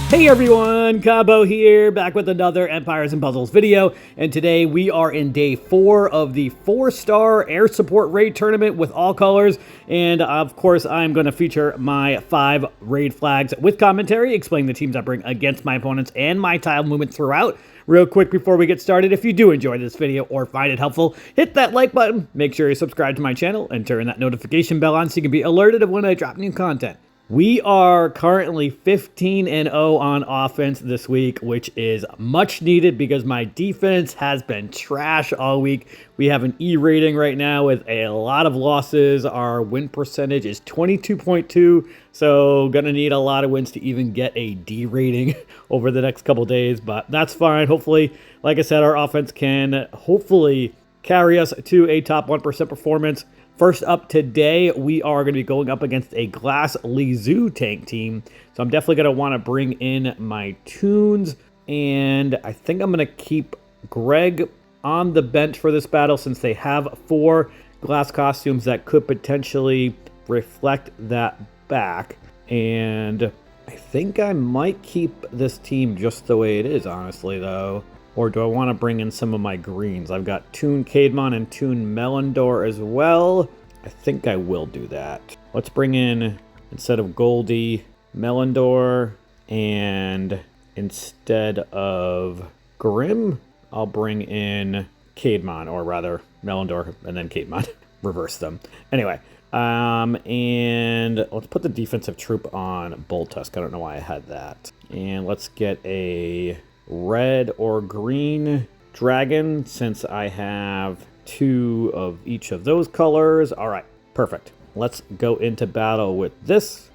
Hey everyone, Cabo here, back with another Empires and Puzzles video, and today we are in day 4 of the 4-star air support raid tournament with all colors, and of course I'm going to feature my 5 raid flags with commentary, explaining the teams I bring against my opponents and my tile movement throughout. Real quick before we get started, if you do enjoy this video or find it helpful, hit that like button, make sure you subscribe to my channel, and turn that notification bell on so you can be alerted of when I drop new content. We are currently 15-0 on offense this week, which is much needed because my defense has been trash all week. We have an E rating right now with a lot of losses. Our win percentage is 22.2, so gonna need a lot of wins to even get a D rating over the next couple days, but that's fine. Hopefully, like I said, our offense can hopefully carry us to a top 1% performance. First up today, we are going to be going up against a Glass Lizu tank team. So I'm definitely going to want to bring in my Toons. And I think I'm going to keep Greg on the bench for this battle since they have 4 glass costumes that could potentially reflect that back. And I think I might keep this team just the way it is, honestly, though. Or do I want to bring in some of my greens? I've got Toon Caedmon and Toon Melondor as well. I think I will do that. Let's bring in, instead of Goldie, Melondor, and instead of Grim, I'll bring in Caedmon, or rather Melondor and then Caedmon. Reverse them. Anyway, and let's put the defensive troop on Bolttusk. I don't know why I had that. And let's get a red or green dragon since I have 2 of each of those colors. All right, perfect. Let's go into battle with this.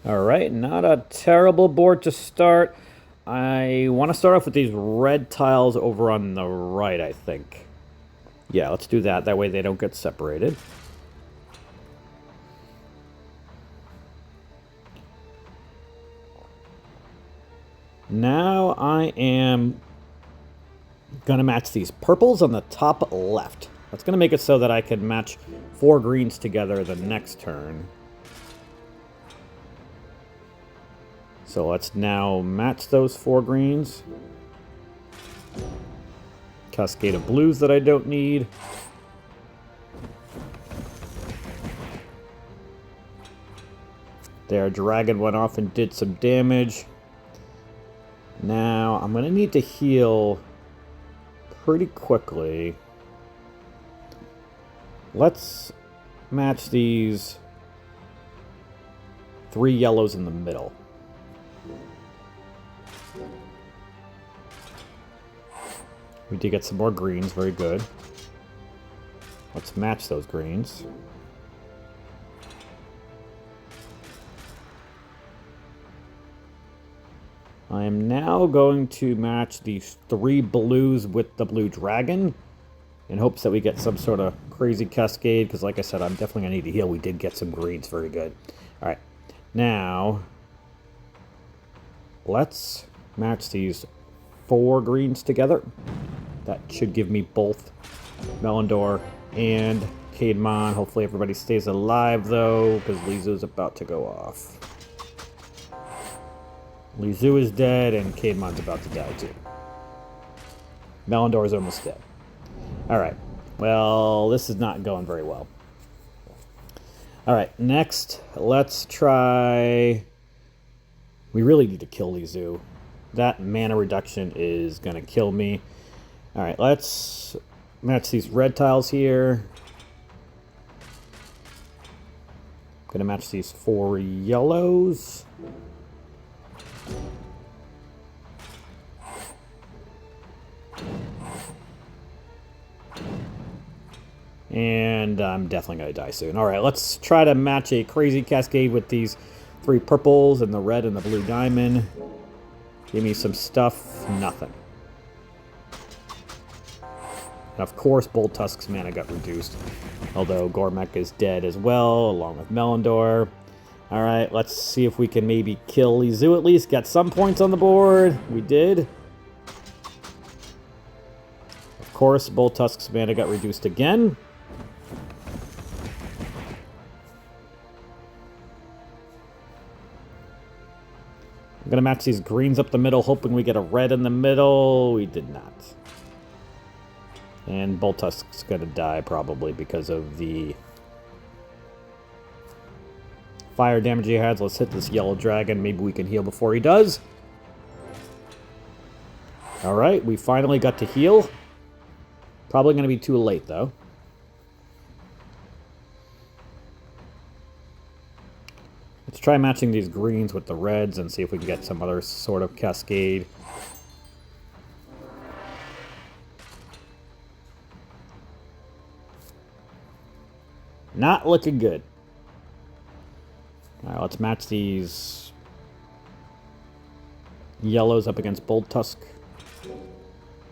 All right, not a terrible board to start. I want to start off with these red tiles over on the right, I think. Yeah, let's do that. That way they don't get separated. Now I am going to match these purples on the top left. That's going to make it so that I can match 4 greens together the next turn. So let's now match those 4 greens. Cascade of blues that I don't need. Their dragon went off and did some damage. Now, I'm going to need to heal pretty quickly. Let's match these 3 yellows in the middle. We did get some more greens, very good. Let's match those greens. I am now going to match these 3 blues with the blue dragon in hopes that we get some sort of crazy cascade, because like I said, I'm definitely going to need to heal. We did get some greens, very good. All right, now let's match these 4 greens together. That should give me both Melondor and Caedmon. Hopefully everybody stays alive, though, because Lizu's about to go off. Lizu is dead, and Caedmon's about to die, too. Melondor is almost dead. Alright. Well, this is not going very well. Alright, next, let's try... We really need to kill Lizu. That mana reduction is going to kill me. Alright, let's match these red tiles here. I'm going to match these 4 yellows. And I'm definitely going to die soon. Alright, let's try to match a crazy cascade with these 3 purples and the red and the blue diamond. Give me some stuff. Nothing. And of course, Bolttusk's mana got reduced. Although Gormek is dead as well, along with Melondor. Alright, let's see if we can maybe kill Lizu at least. Get some points on the board. We did. Of course, Bolttusk's mana got reduced again. I'm going to match these greens up the middle, hoping we get a red in the middle. We did not. And Boltusk's going to die probably because of the fire damage he has. Let's hit this yellow dragon. Maybe we can heal before he does. Alright, we finally got to heal. Probably going to be too late, though. Let's try matching these greens with the reds and see if we can get some other sort of cascade. Not looking good. Alright, let's match these yellows up against Boltusk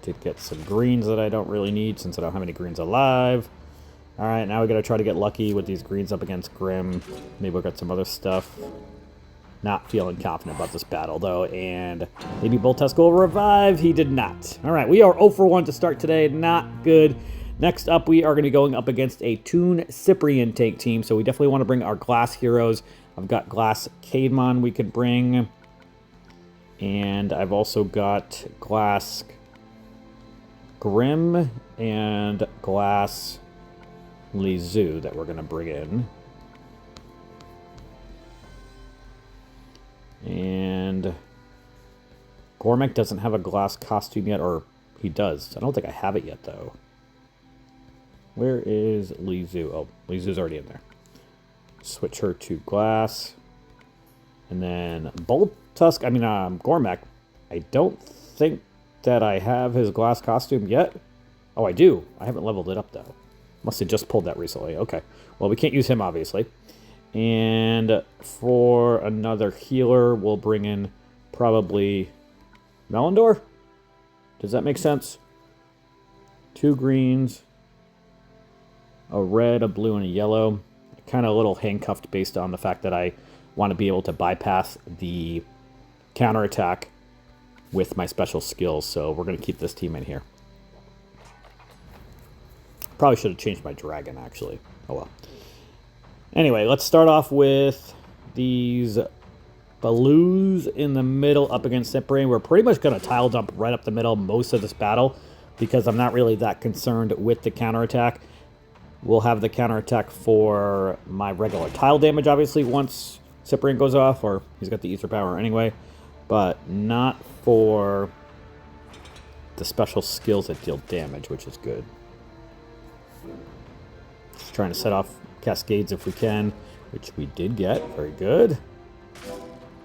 to get some greens that I don't really need since I don't have any greens alive. Alright, now we gotta try to get lucky with these greens up against Grim. Maybe we'll get some other stuff. Not feeling confident about this battle, though, and maybe Boltusk will revive. He did not. Alright, we are 0 for 1 to start today. Not good. Next up, we are going to be going up against a Toon Cyprian tank team, so we definitely want to bring our glass heroes. I've got glass Caedmon we could bring, and I've also got glass Grim and glass Lizu that we're going to bring in. And Gormek doesn't have a glass costume yet, or he does. I don't think I have it yet, though. Where is Lizu? Oh, Lizu's already in there. Switch her to glass. And then Boltusk, Gormek. I don't think that I have his glass costume yet. Oh, I do. I haven't leveled it up, though. Must have just pulled that recently. Okay. Well, we can't use him, obviously. And for another healer, we'll bring in probably Melindor? Does that make sense? 2 greens, a red, a blue, and a yellow. Kind of a little handcuffed based on the fact that I want to be able to bypass the counterattack with my special skills, so we're going to keep this team in here. Probably should have changed my dragon, actually. Oh well. Anyway, let's start off with these Baloos in the middle up against Cyprian. We're pretty much going to tile dump right up the middle most of this battle because I'm not really that concerned with the counterattack. We'll have the counterattack for my regular tile damage, obviously, once Cyprian goes off, or he's got the Ether Power anyway, but not for the special skills that deal damage, which is good. Just trying to set off cascades if we can, which we did get. Very good.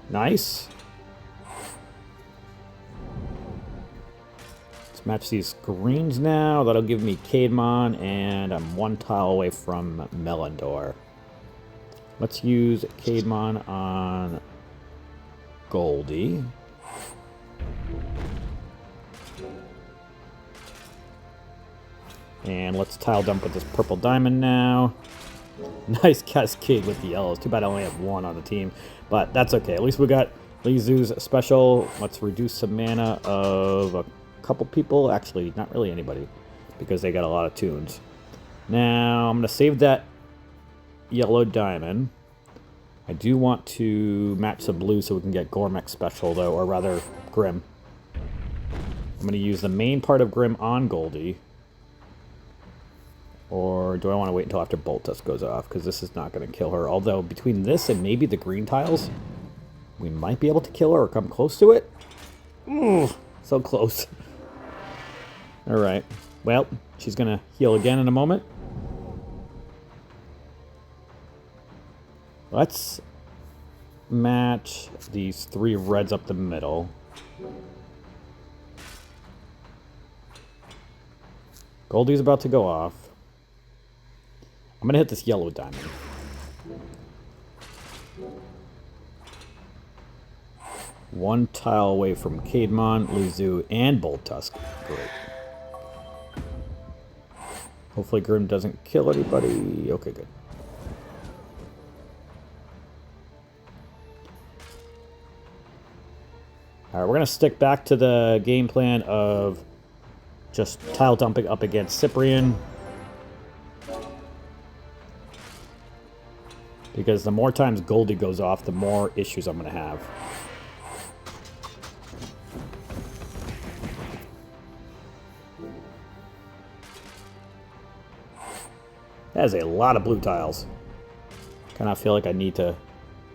Nice. Let's match these greens now. That'll give me Caedmon, and I'm 1 tile away from Melindor. Let's use Caedmon on Goldie. And let's tile dump with this purple diamond now. Nice cascade with the yellows. Too bad I only have 1 on the team, but that's okay. At least we got Lizu's special. Let's reduce some mana of a couple people. Actually, not really anybody, because they got a lot of tunes. Now, I'm going to save that yellow diamond. I do want to match some blue so we can get Gormek special, though, or rather, Grim. I'm going to use the main part of Grim on Goldie. Or do I want to wait until after Boltusk goes off? Because this is not going to kill her. Although, between this and maybe the green tiles, we might be able to kill her or come close to it. Ooh, so close. Alright. Well, she's going to heal again in a moment. Let's match these 3 reds up the middle. Goldie's about to go off. I'm going to hit this yellow diamond. One tile away from Caedmon, Lizu, and Boltusk. Great. Hopefully Grim doesn't kill anybody. Okay, good. Alright, we're going to stick back to the game plan of just tile dumping up against Cyprian. Because the more times Goldie goes off, the more issues I'm going to have. That is a lot of blue tiles. Kind of feel like I need to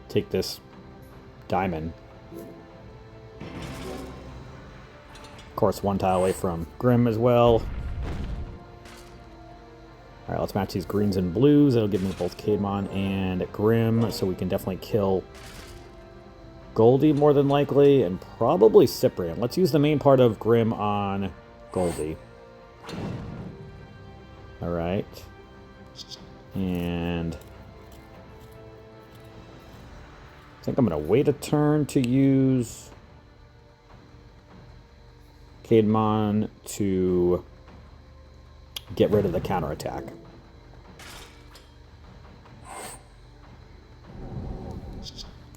take this diamond. Of course, one tile away from Grim as well. Alright, let's match these greens and blues. It'll give me both Caedmon and Grim, so we can definitely kill Goldie more than likely, and probably Cyprian. Let's use the main part of Grim on Goldie. Alright. And I think I'm going to wait a turn to use Caedmon to get rid of the counterattack.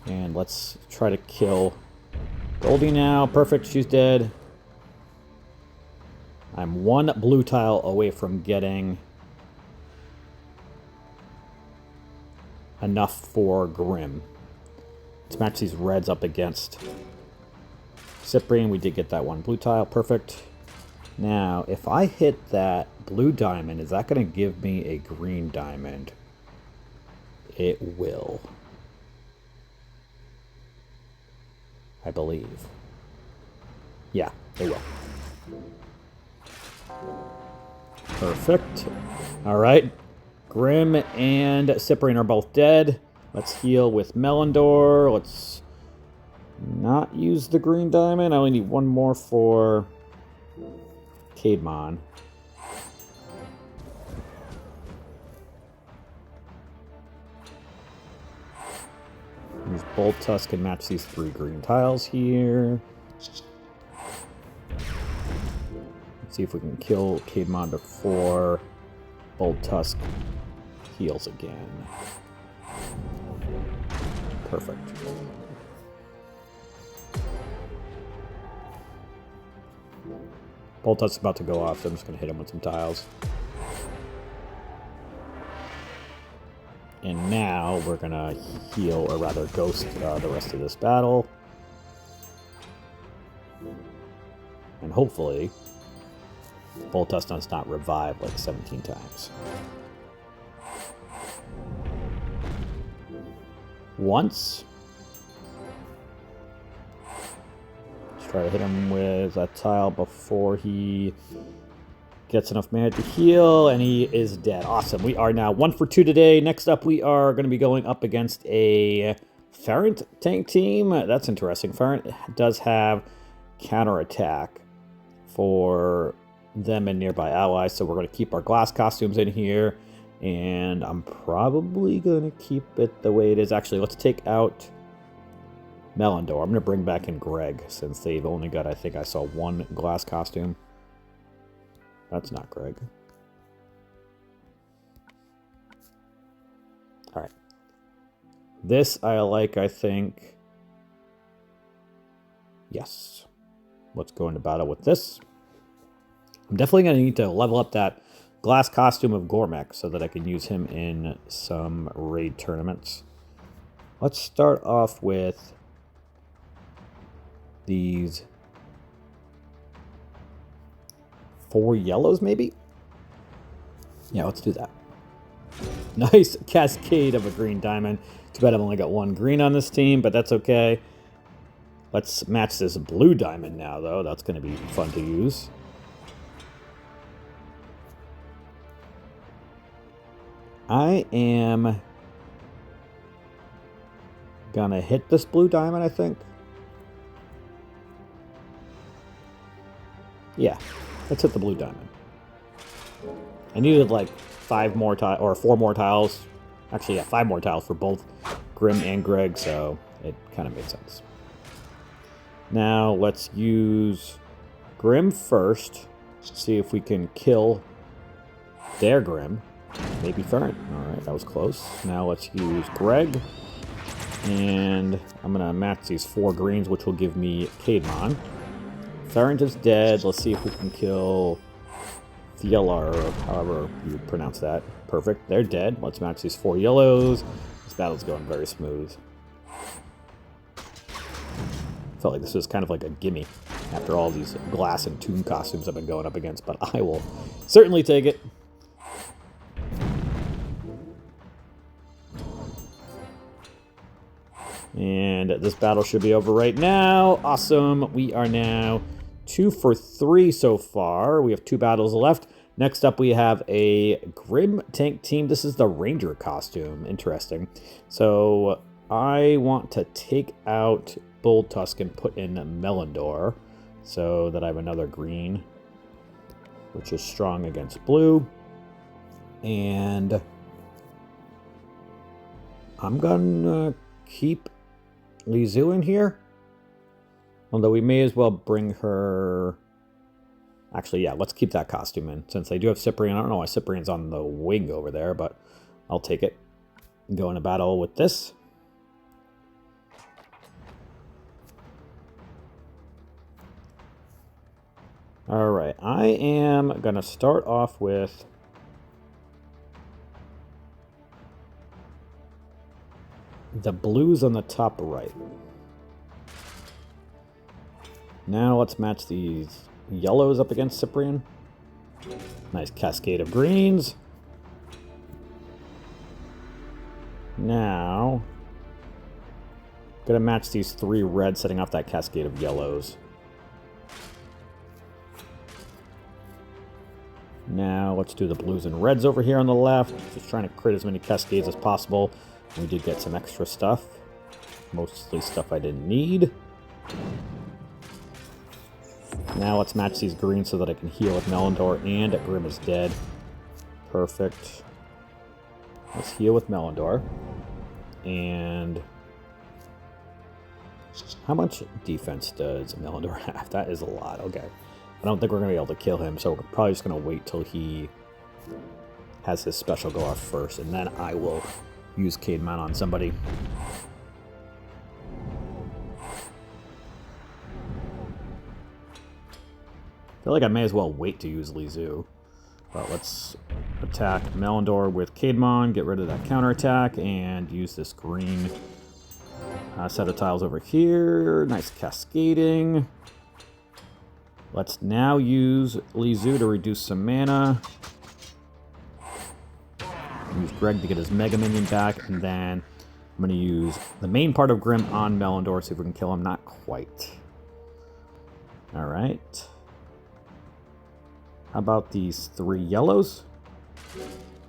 And let's try to kill Goldie now. Perfect, she's dead. I'm one blue tile away from getting enough for Grim. Let's match these reds up against Cyprian. We did get that one blue tile. Perfect. Now, if I hit that blue diamond, is that going to give me a green diamond? It will. I believe. Yeah, it will. Perfect. Alright. Grim and Cyprian are both dead. Let's heal with Melindor. Let's not use the green diamond. I only need one more for Caedmon. Use Bolt Tusk and match these 3 green tiles here. Let's see if we can kill Caedmon before Bolt Tusk heals again. Perfect. Bolt Tusk's about to go off, so I'm just going to hit him with some tiles. And now we're going to heal, or rather ghost, the rest of this battle. And hopefully, Bolt Tusk does not revive like 17 times. Once. Let's try to hit him with a tile before he gets enough mana to heal, and he is dead. Awesome. We are now 1 for 2 today. Next up, we are going to be going up against a Ferent tank team. That's interesting. Ferent does have counterattack for them and nearby allies, so we're going to keep our glass costumes in here, and I'm probably going to keep it the way it is. Actually, let's take out Melindor. I'm going to bring back in Greg, since they've only got, I think I saw 1 glass costume. That's not Greg. Alright. This I like, I think. Yes. Let's go into battle with this. I'm definitely going to need to level up that glass costume of Gormek so that I can use him in some raid tournaments. Let's start off with these 4 yellows, maybe? Yeah, let's do that. Nice cascade of a green diamond. Too bad I've only got 1 green on this team, but that's okay. Let's match this blue diamond now, though. That's going to be fun to use. I am gonna hit this blue diamond, I think. Yeah, let's hit the blue diamond. I needed like 5 more tiles, or 4 more tiles. Actually, yeah, 5 more tiles for both Grim and Greg, so it kind of made sense. Now, let's use Grim first. See if we can kill their Grim. Maybe Ferent. Alright, that was close. Now let's use Greg. And I'm going to match these 4 greens, which will give me Caedmon. Ferent is dead. Let's see if we can kill Fielar, or however you pronounce that. Perfect. They're dead. Let's match these 4 yellows. This battle's going very smooth. Felt like this was kind of like a gimme after all these glass and tomb costumes I've been going up against, but I will certainly take it. And this battle should be over right now. Awesome. We are now 2 for 3 so far. We have 2 battles left. Next up, we have a Grim tank team. This is the Ranger costume. Interesting. So I want to take out Bold Tusk and put in Melindor so that I have another green, which is strong against blue. And I'm going to keep Lizu in here. Although we may as well bring her... Actually, yeah, let's keep that costume in. Since they do have Cyprian. I don't know why Cyprian's on the wing over there, but I'll take it. Go into battle with this. Alright, I am going to start off with... the blues on the top right. Now let's match these yellows up against Cyprian. Nice cascade of greens. Now, gonna match these 3 reds, setting off that cascade of yellows. Now let's do the blues and reds over here on the left. Just trying to crit as many cascades as possible. We did get some extra stuff. Mostly stuff I didn't need. Now let's match these greens so that I can heal with Melindor and Grim is dead. Perfect. Let's heal with Melindor. And how much defense does Melindor have? That is a lot. Okay. I don't think we're going to be able to kill him, so we're probably just going to wait till he has his special go off first, and then I will use Caedmon on somebody. I feel like I may as well wait to use Lizu. But let's attack Melindor with Caedmon, get rid of that counterattack, and use this green set of tiles over here. Nice cascading. Let's now use Lizu to reduce some mana. Use Greg to get his Mega Minion back, and then I'm going to use the main part of Grim on Melindor, see if we can kill him. Not quite. Alright. How about these 3 yellows?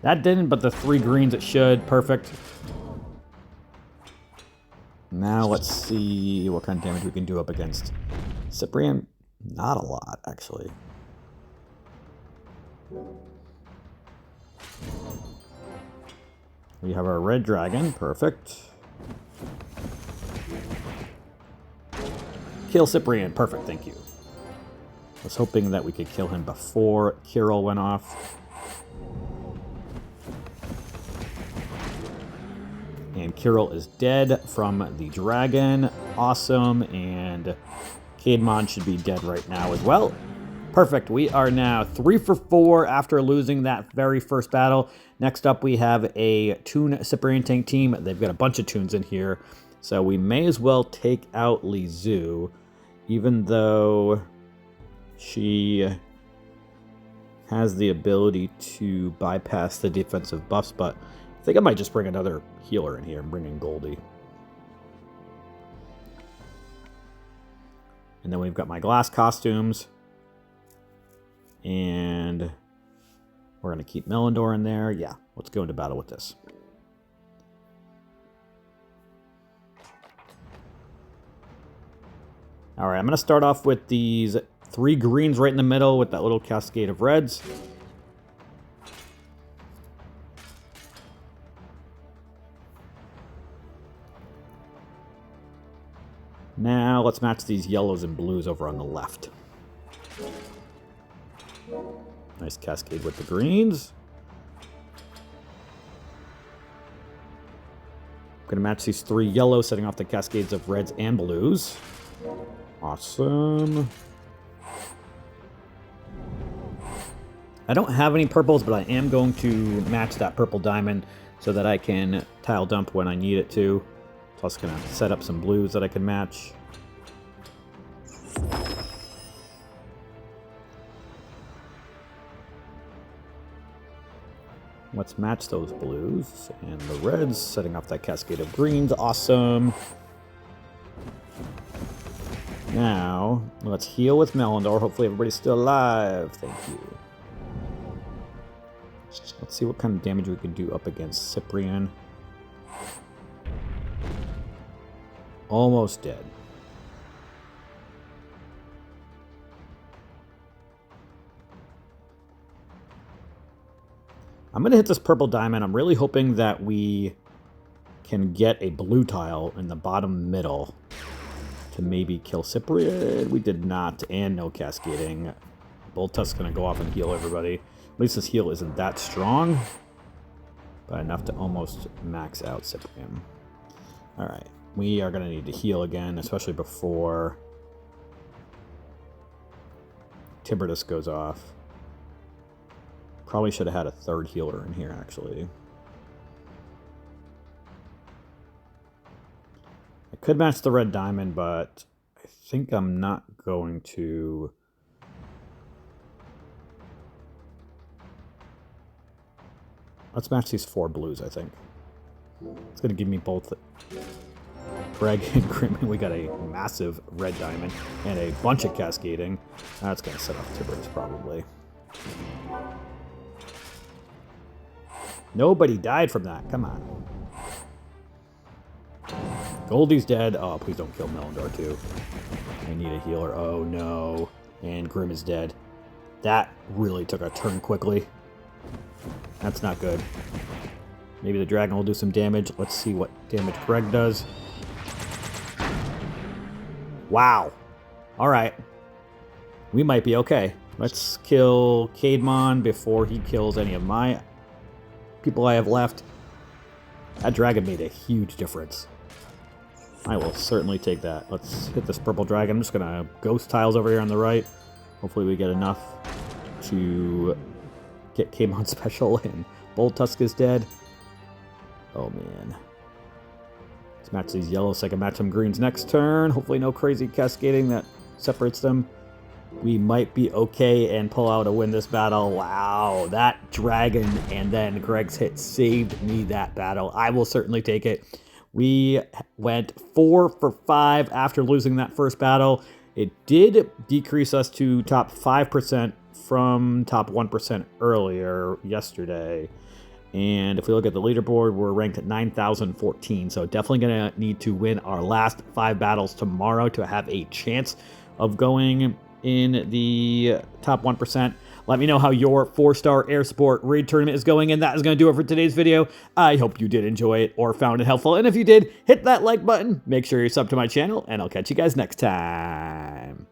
That didn't, but the 3 greens it should. Perfect. Now let's see what kind of damage we can do up against Cyprian. Not a lot, actually. We have our red dragon. Perfect. Kill Cyprian. Perfect, thank you. I was hoping that we could kill him before Kirill went off. And Kirill is dead from the dragon. Awesome. And Caedmon should be dead right now as well. Perfect. We are now 3 for 4 after losing that very first battle. Next up, we have a Toon Cyprian tank team. They've got a bunch of Toons in here. So we may as well take out Lizu, even though she has the ability to bypass the defensive buffs, but I think I might just bring another healer in here and bring in Goldie. And then we've got my glass costumes. And we're going to keep Melindor in there. Yeah, let's go into battle with this. All right, I'm going to start off with these 3 greens right in the middle with that little cascade of reds. Now let's match these yellows and blues over on the left. Nice cascade with the greens. I'm going to match these 3 yellows, setting off the cascades of reds and blues. Awesome. I don't have any purples, but I am going to match that purple diamond so that I can tile dump when I need it to. Plus, going to set up some blues that I can match. Let's match those blues. And the reds, setting off that cascade of greens. Awesome. Now, let's heal with Melindor. Hopefully everybody's still alive. Thank you. Let's see what kind of damage we can do up against Cyprian. Almost dead. I'm going to hit this purple diamond. I'm really hoping that we can get a blue tile in the bottom middle to maybe kill Cyprian. We did not, and no cascading. Boltusk's going to go off and heal everybody. At least this heal isn't that strong, but enough to almost max out Cyprian. Alright, we are going to need to heal again, especially before Tiberius goes off. Probably should have had a third healer in here, actually. I could match the red diamond, but I think I'm not going to. Let's match these 4 blues, I think. It's going to give me both Greg and Grim. We got a massive red diamond and a bunch of cascading. That's going to set off Tiberius, probably. Nobody died from that. Come on. Goldie's dead. Oh, please don't kill Melindor, too. I need a healer. Oh, no. And Grim is dead. That really took a turn quickly. That's not good. Maybe the dragon will do some damage. Let's see what damage Greg does. Wow. All right. We might be okay. Let's kill Caedmon before he kills any of my people I have left. That dragon made a huge difference. I will certainly take that. Let's hit this purple dragon. I'm just going to ghost tiles over here on the right. Hopefully we get enough to get Caedmon special, and Boltusk is dead. Oh, man. Let's match these yellows so I can match some greens next turn. Hopefully no crazy cascading that separates them. We might be okay and pull out a win this battle. Wow, that dragon and then Greg's hit saved me that battle. I will certainly take it. We went 4 for 5 after losing that first battle. It did decrease us to top 5% from top 1% earlier yesterday. And if we look at the leaderboard, we're ranked at 9,014. So definitely going to need to win our last 5 battles tomorrow to have a chance of going in the top 1%. Let me know how your 4-star air support raid tournament is going, and that is going to do it for today's video. I hope you did enjoy it or found it helpful, and if you did, hit that like button, make sure you're subbed to my channel, and I'll catch you guys next time.